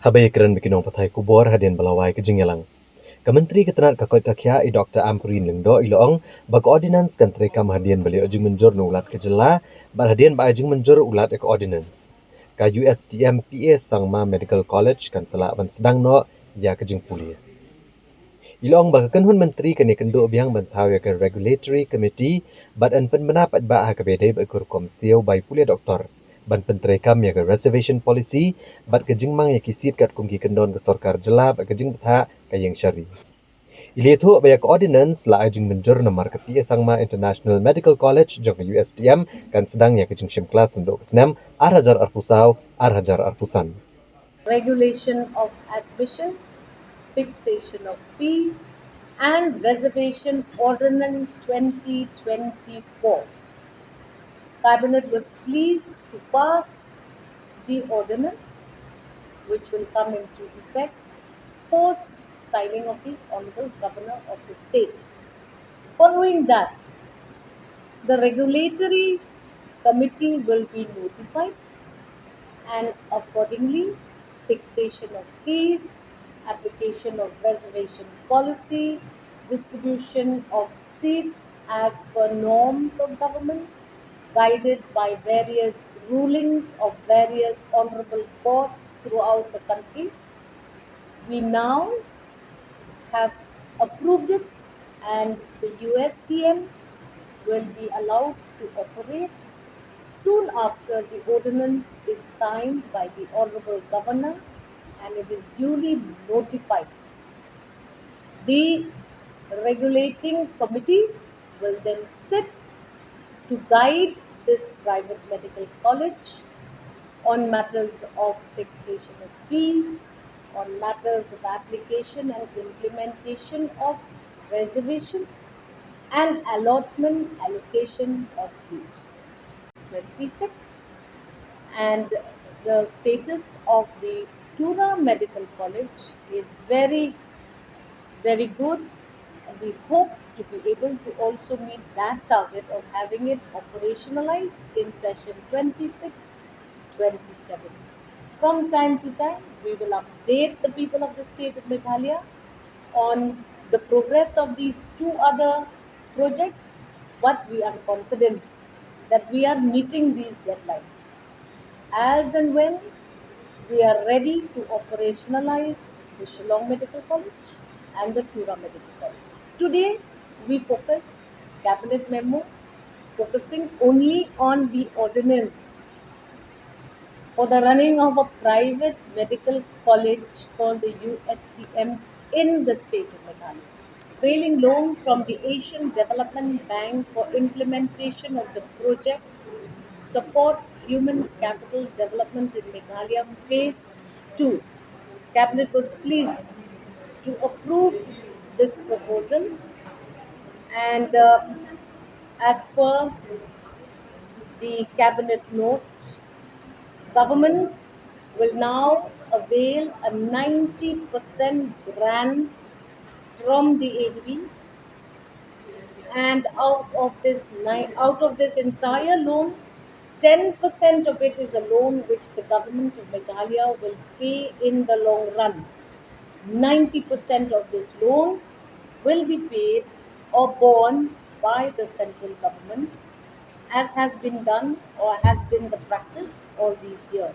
Habai keren bikinong patai kubor hadian balawai ke jingyalang. Kementeri Ketenaga Kakoi Kakya i Dr. Ampurin Lengdo iloong bag ordinance kan trekam hadian beli ojing menjur nu ulat ke jela bal hadian ba ojing menjur ulat ke ordinance. Ka USTM PA Sangma Medical College kan sala ban sedang no ya ke jing puli. Ilong bag kynhun menteri kan ikendu biang bantau ya ke regulatory committee bat an pendapat ba ha ke bedai ba kur komsio bai puli doktor. Ban pentrekam ya ke reservation policy bat ke jingmang ya kisit kat kungki kendon ke sorkar jela ba ke jing betha ka yang syari. Ilietu bayak ordinance la ajing menjur nomor ke PA Sangma International Medical College jong USTM kan sedang ya kejing sim kelas untuk senam arhajar arpusau arhajar arpusan. Regulation of admission, fixation of fee, and reservation ordinance 2024. Cabinet was pleased to pass the ordinance, which will come into effect post signing of the Honorable Governor of the state. Following that, the regulatory committee will be notified and accordingly fixation of fees, application of reservation policy, distribution of seats as per norms of government, guided by various rulings of various honorable courts throughout the country. We now have approved it, and the USTM will be allowed to operate soon after the ordinance is signed by the Honorable Governor and it is duly notified. The regulating committee will then sit to guide this private medical college on matters of fixation of fee, on matters of application and implementation of reservation and allotment allocation of seats. 26, and the status of the Tura Medical College is very good. We hope to be able to also meet that target of having it operationalized in session 26-27. From time to time, we will update the people of the state of Meghalaya on the progress of these two other projects, but we are confident that we are meeting these deadlines. As and when we are ready to operationalize the Shillong Medical College and the Tura Medical College. Today, we focus cabinet memo focusing only on the ordinance for the running of a private medical college called the USTM in the state of Meghalaya. Availing loan from the Asian Development Bank for implementation of the project support human capital development in Meghalaya phase 2. Cabinet was pleased to approve this proposal, and as per the cabinet note, government will now avail a 90% grant from the ADB, and out of this entire loan, 10% of it is a loan which the government of Meghalaya will pay in the long run. 90% of this loan will be paid or borne by the central government, as has been done or has been the practice all these years.